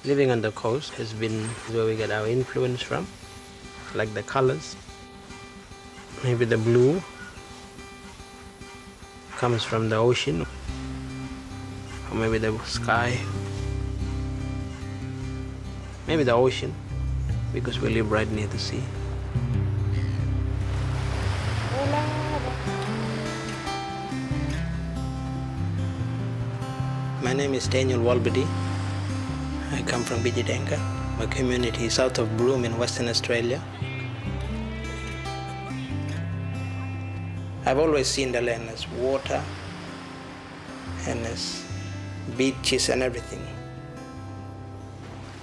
Living on the coast has been where we get our influence from, like the colors. Maybe the blue comes from the ocean, or maybe the sky. Maybe the ocean, because we live right near the sea. My name is Daniel Walbidi. I come from Bidyadanga. My community is south of Broome in Western Australia. I've always seen the land as water and as beaches and everything.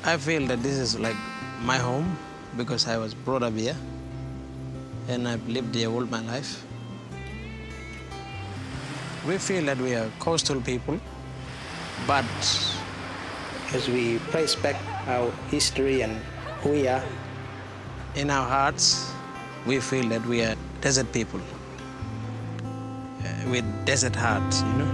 I feel that this is like my home because I was brought up here and I've lived here all my life. We feel that we are coastal people, but as we trace back our history and who we are, in our hearts, we feel that we are desert people with desert hearts, you know.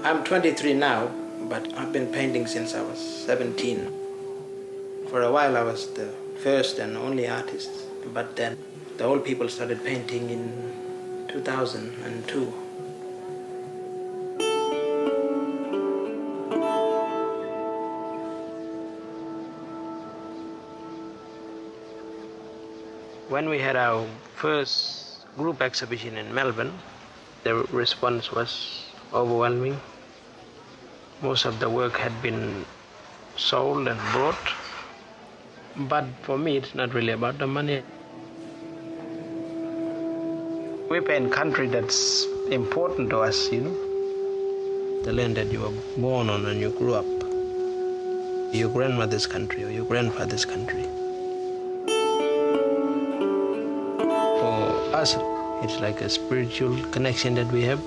I'm 23 now, but I've been painting since I was 17. For a while I was the first and only artist, but then the old people started painting in 2002. When we had our first group exhibition in Melbourne, the response was overwhelming. Most of the work had been sold and bought, but for me it's not really about the money. We paint country that's important to us, you know. The land that you were born on and you grew up. Your grandmother's country or your grandfather's country. For us, it's like a spiritual connection that we have.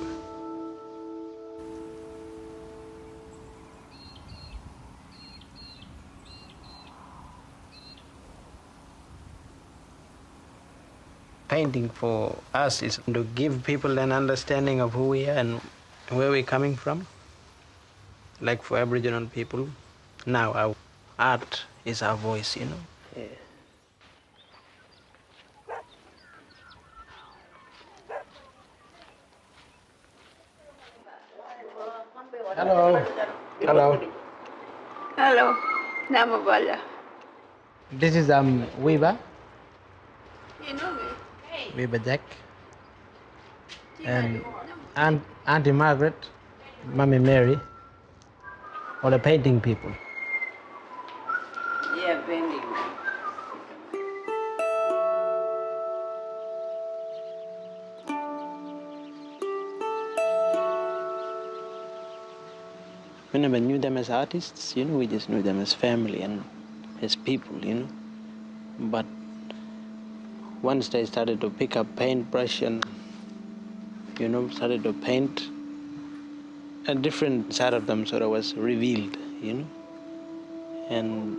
Painting for us is to give people an understanding of who we are and where we're coming from. Like for Aboriginal people, now our art is our voice, you know. Yeah. Hello. Hello. Hello. Namabala. This is Wiba. You know me? Wiba Jack. And Auntie Margaret, Mommy Mary, all the painting people. Yeah, painting. We never knew them as artists, you know, we just knew them as family and as people, you know. But once they started to pick up paintbrush and, you know, started to paint, a different side of them sort of was revealed, you know. And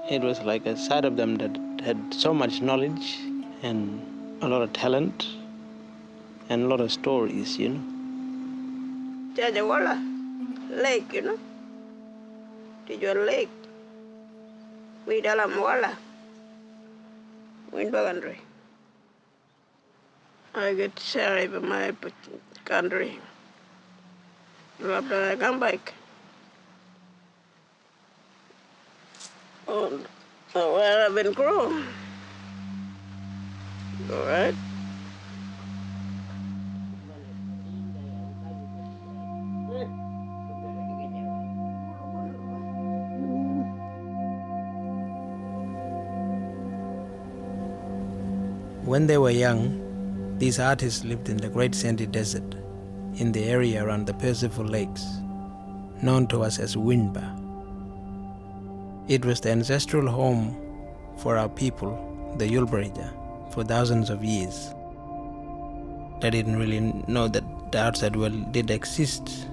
it was like a side of them that had so much knowledge and a lot of talent and a lot of stories, you know. Jajawala lake, you know. Tijuan lake. We dalam wala. Wirnpa country. I get sorry for my country. After I come back. Oh, where I've been grown. All right. When they were young, these artists lived in the Great Sandy Desert, in the area around the Percival Lakes, known to us as Wirnpa. It was the ancestral home for our people, the Yulparitja, for thousands of years. They didn't really know that the outside world did exist.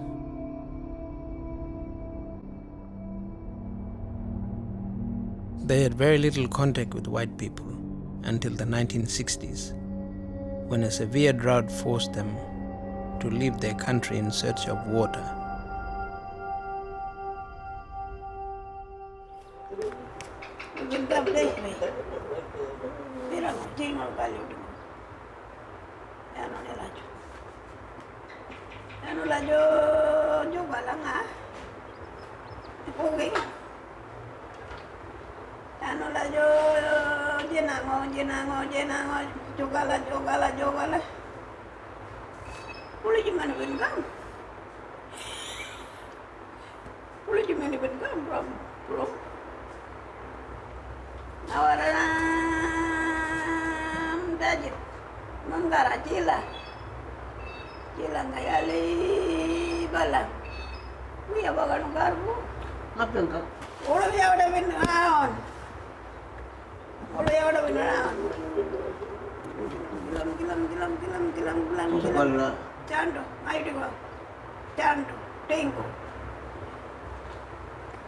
They had very little contact with white people until the 1960s, when a severe drought forced them to leave their country in search of water.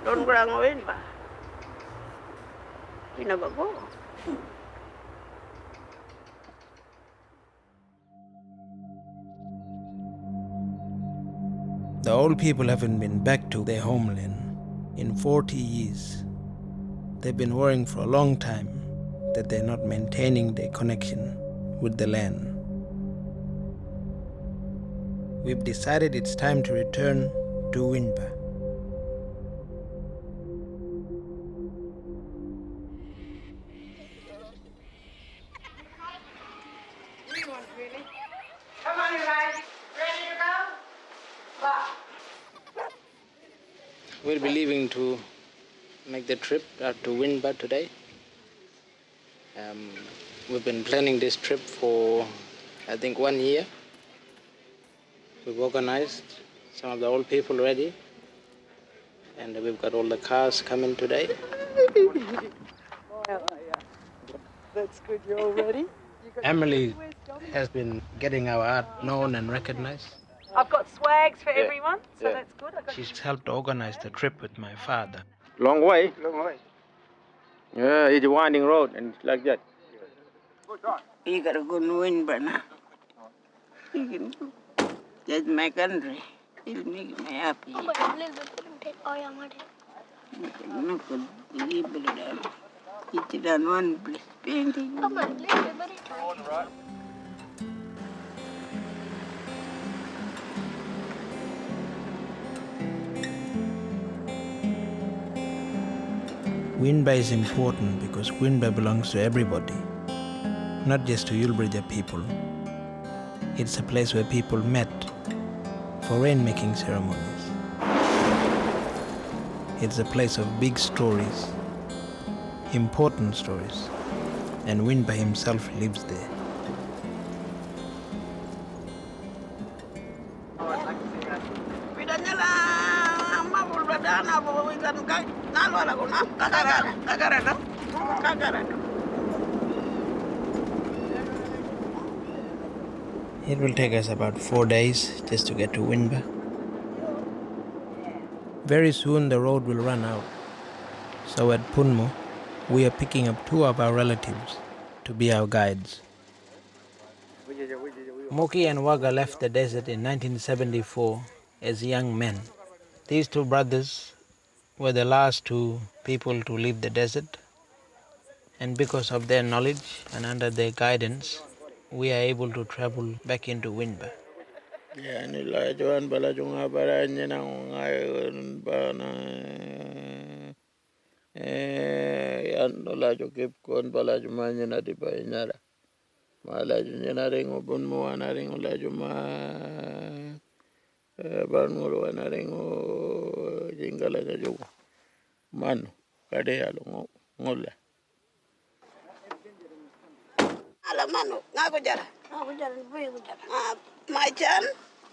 Don't grang Wirnpa. We never go. The old people haven't been back to their homeland in 40 years. They've been worrying for a long time that they're not maintaining their connection with the land. We've decided it's time to return to Wirnpa. Come on, you guys. Ready to go? Wow. We'll be leaving to make the trip out to Wirnpa today. We've been planning this trip for, I think, 1 year. We've organized some of the old people ready, and we've got all the cars coming today. That's good, you're all ready? Emily has been getting our art known and recognized. I've got swags for everyone, so that's good. She's helped organize the trip with my father. Long way. Yeah, it's a winding road and it's like that. You gotta go to Wirnpa now. That's my country. It'll make me happy. It's done one place. Painting. Wirnpa is important because Wirnpa belongs to everybody, not just to Yulparitja people. It's a place where people met for rainmaking ceremonies. It's a place of big stories, important stories, and Wirnpa himself lives there. It will take us about 4 days just to get to Wirnpa. Very soon the road will run out. So at Punmo, we are picking up 2 of our relatives to be our guides. Moki and Waga left the desert in 1974 as young men. These 2 brothers were the last 2 people to leave the desert, and because of their knowledge and under their guidance, we are able to travel back into Wirnpa. My chan,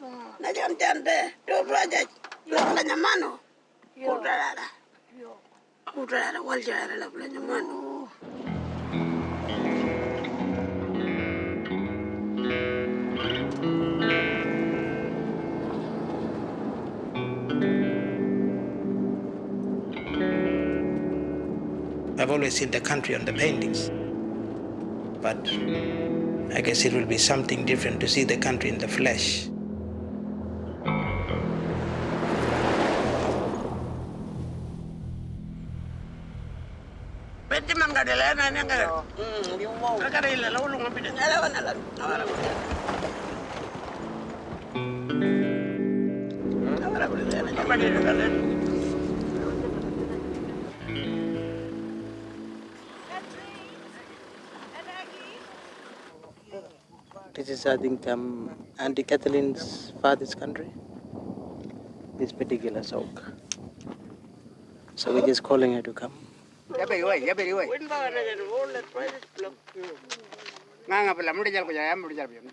Najan jande do raja la nyamano. Kudrara waljara la nyamano. I've always seen the country on the paintings, but I guess it will be something different to see the country in the flesh. This is, I think, Auntie Kathleen's father's country, this particular soak. So we're just calling her to come.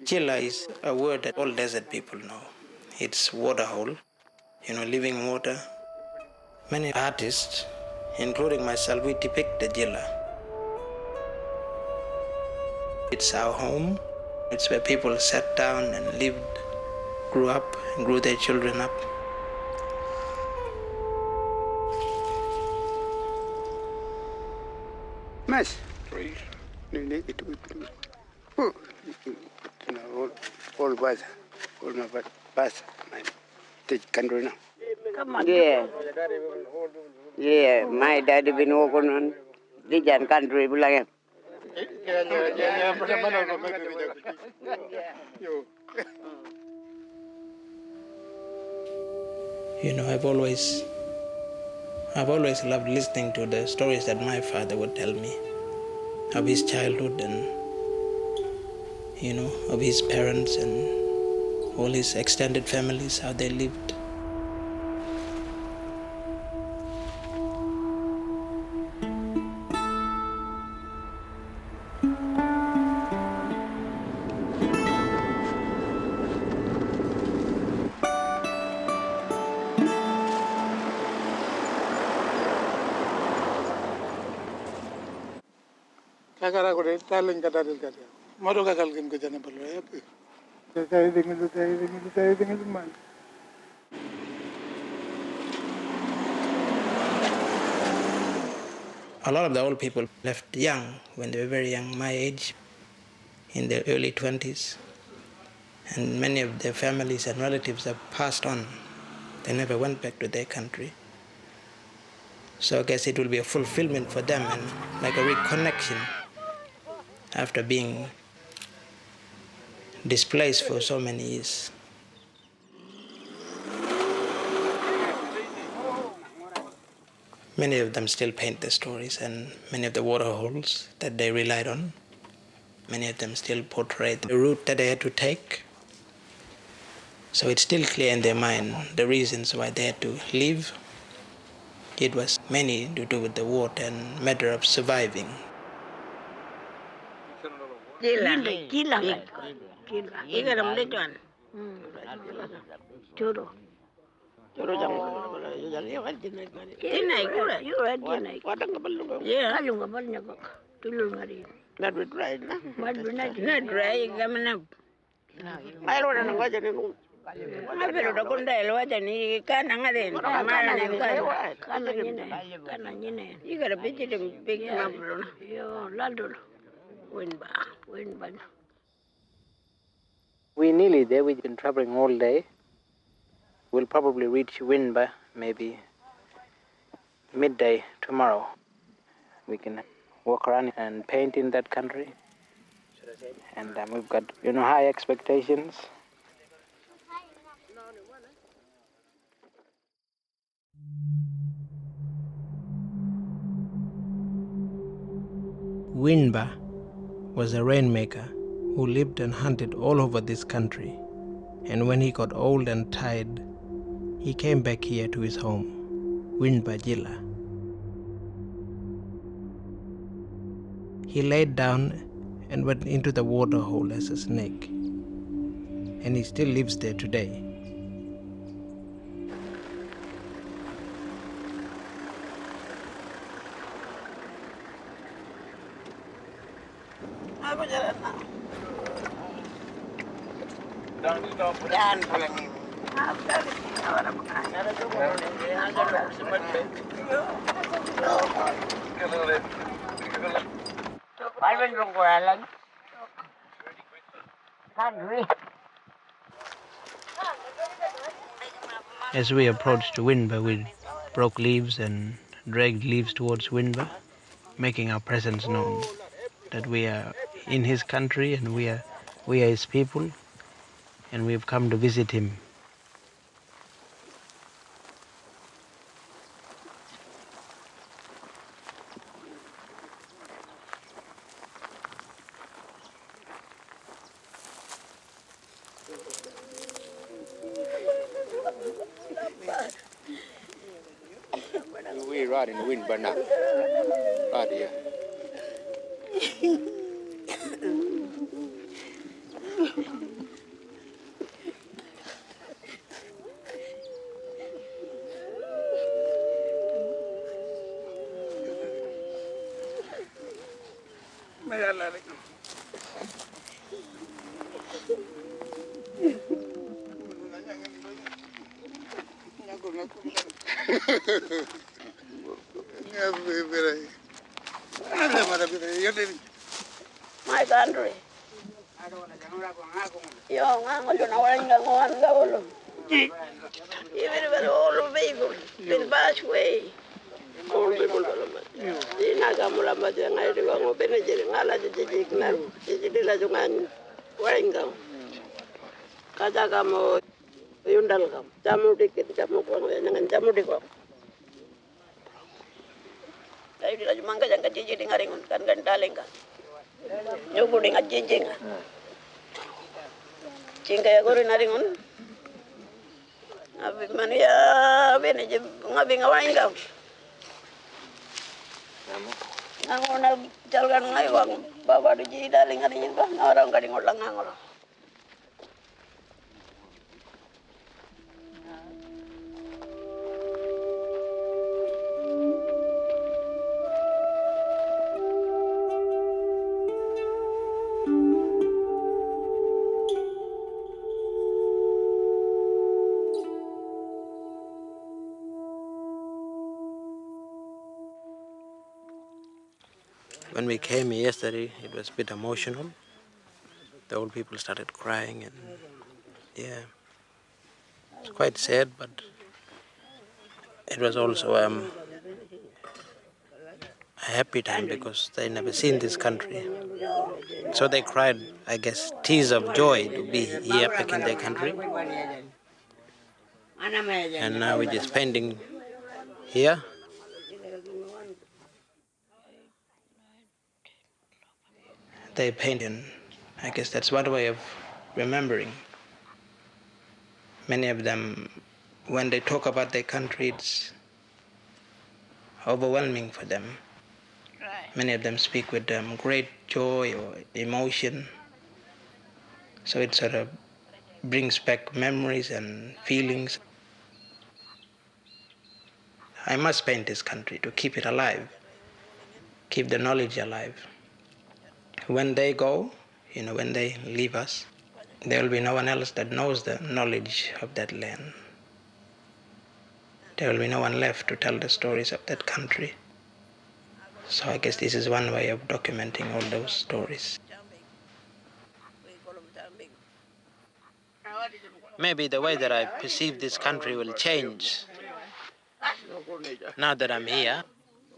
Chilla is a word that all desert people know. It's water hole, living water. Many artists, including myself, we depict the Jilla. It's our home. It's where people sat down and lived, grew up, and grew their children up. Mas, all bus, all my bus, my country now. Come on. Yeah, my daddy been working on Indigenous country. I've always loved listening to the stories that my father would tell me of his childhood and, of his parents and all his extended families, how they lived. Kakara ko rin, taling kadaril ka diyan. Maro kakalkin ko dyan ang palo. Tayo tingin man. A lot of the old people left young, when they were very young, my age, in their early 20s. And many of their families and relatives have passed on. They never went back to their country. So I guess it will be a fulfillment for them and like a reconnection after being displaced for so many years. Many of them still paint the stories and many of the water holes that they relied on. Many of them still portray the route that they had to take. So it's still clear in their mind the reasons why they had to leave. It was mainly to do with the water and matter of surviving. We're nearly there. We've been traveling all day. We'll probably reach Wirnpa maybe midday tomorrow. We can walk around and paint in that country. And we've got, high expectations. Wirnpa was a rainmaker who lived and hunted all over this country. And when he got old and tired, he came back here to his home, Wirnpa Jilla. He laid down and went into the water hole as a snake. and he still lives there today. As we approached Wirnpa, we broke leaves and dragged leaves towards Wirnpa, making our presence known, that we are in his country and we are his people, and we've come to visit him. We ride in the wind, but not right here. My country. Yo, I'm going to go. Even if all people, in bash way. All people, Nagamula, and I do go Benedict, Nala, Jijila, Waringo, Kazagamo, Yundalgam, Jamudik, Jamuko, and Jamudico. I did a manga and Jijing Haringan, Dalinga. You're putting a Jijing. Chinga go in Haringan. Mania, Benedict, having a wine. I'm going to tell them I want Baba to G. Darling and in the I'm getting all along. When we came here yesterday, it was a bit emotional. The old people started crying, and yeah, it's quite sad, but it was also a happy time because they never seen this country. So they cried, I guess, tears of joy to be here back in their country. And now we're just spending here. They paint, and I guess that's one way of remembering. Many of them, when they talk about their country, it's overwhelming for them. Many of them speak with great joy or emotion. So it sort of brings back memories and feelings. I must paint this country to keep it alive, keep the knowledge alive. When they go, when they leave us, there will be no one else that knows the knowledge of that land. There will be no one left to tell the stories of that country. So I guess this is one way of documenting all those stories. Maybe the way that I perceive this country will change. Now that I'm here,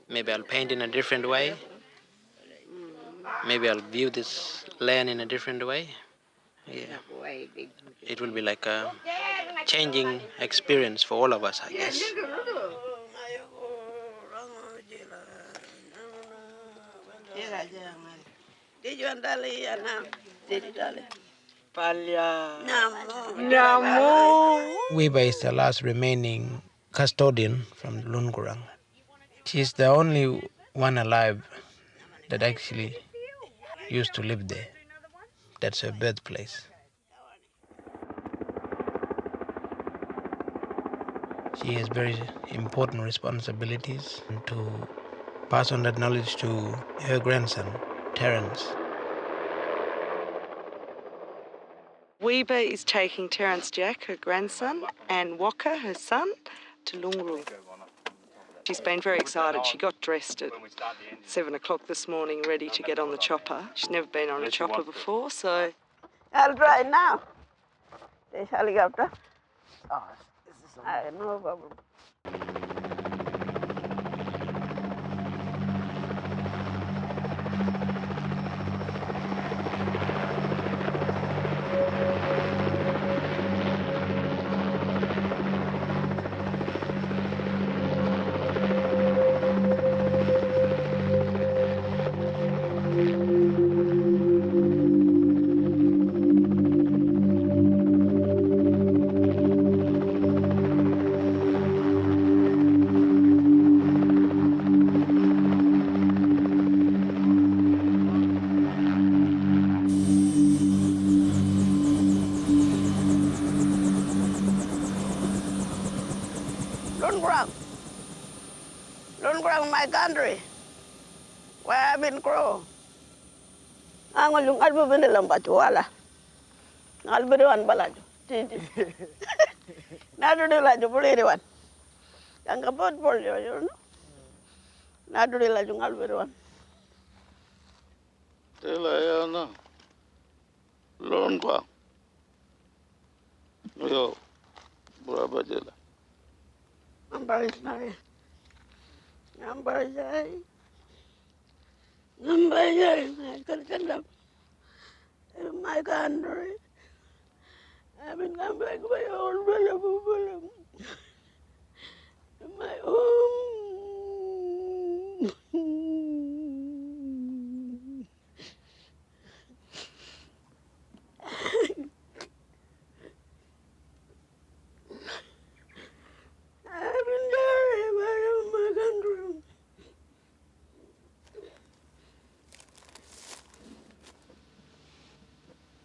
maybe I'll paint in a different way. Maybe I'll view this land in a different way. Yeah. It will be like a changing experience for all of us, I guess. Wiba is the last remaining custodian from Lungurang. She's the only one alive that actually used to live there. That's her birthplace. She has very important responsibilities to pass on that knowledge to her grandson, Terence. Weeba is taking Terence Jack, her grandson, and Waka, her son, to Lungru. She's been very excited. She got dressed at 7 o'clock this morning, ready to get on the chopper. She's never been on a chopper before, so... I'll try now. There's helicopter. No problem. Don't grow my country, where I've been grown. I'm going to be the Lambatuala. I'll be the one balado. Not to do like the bully one. I'm a boat for you, you know. Not to do like I'll be the one. Tell I know. Wirnpa. Yo, Brother Jella. I'm very sorry. I'm very sorry. I'm very sorry. I can't get up in my country. I've been come back to my old brother, my home. I've been sorry about my country.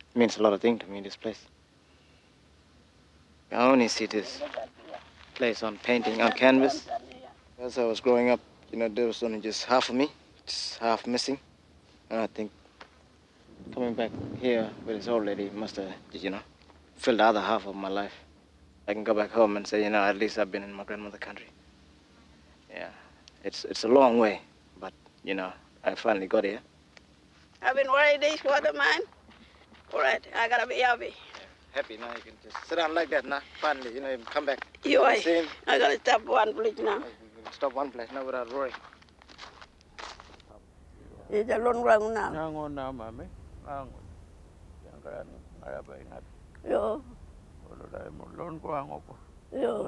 It means a lot of things to me, this place. I only see this place on painting, on canvas. As I was growing up, there was only just half of me, just half missing. And I think coming back here with this old lady must have, filled the other half of my life. I can go back home and say, at least I've been in my grandmother's country. Yeah, it's a long way, but, I finally got here. I've been worried this water, man. All right, I gotta be happy. Happy now, you can just sit down like that now. Finally, you can come back. I gotta stop one place now. You can stop one place now without worry. It's a long run now. Yo. Yo.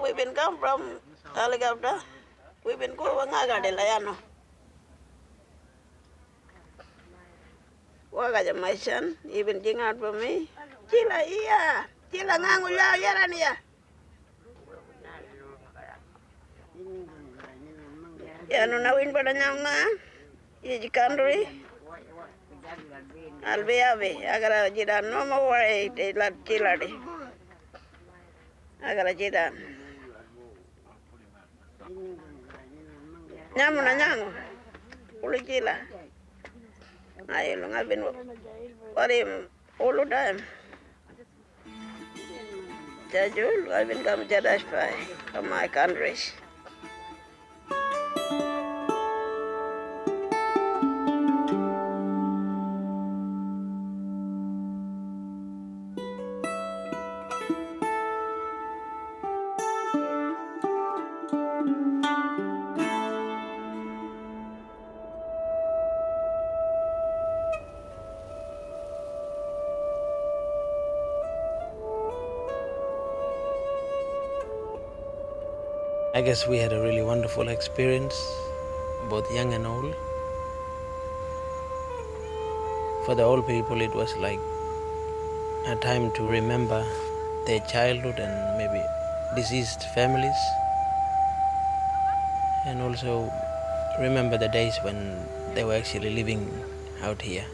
We've been come from helicopter. We've been going to Wagaja, my son, even ding out for me. Chila, yeah. Chila, Nangula, Yarania. No win but a young man. You country. I'll be happy. I gotta get on no more worry. They let Chila. I gotta get on. Namuna Yang. Pulikila. I've been worrying all the time. Jajul, I've been come to dash from my countries. I guess we had a really wonderful experience, both young and old. For the old people, it was like a time to remember their childhood and maybe deceased families, and also remember the days when they were actually living out here.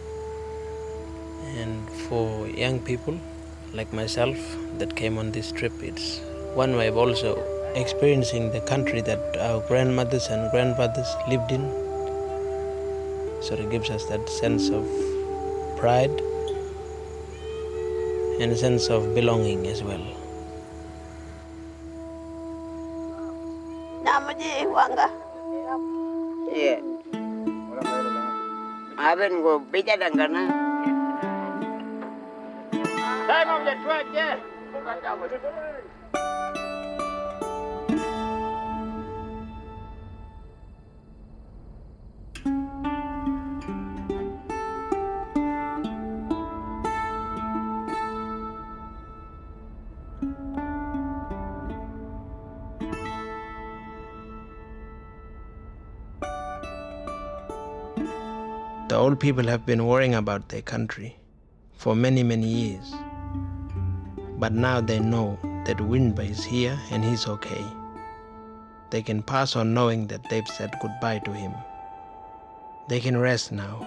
And for young people like myself that came on this trip, it's one way of also experiencing the country that our grandmothers and grandfathers lived in. So it gives us that sense of pride and a sense of belonging as well. Namaji Wanga. Yeah. I haven't go Bidyadanga na. Time of the track, yeah. The old people have been worrying about their country for many, many years. But now they know that Wirnpa is here and he's okay. They can pass on knowing that they've said goodbye to him. They can rest now.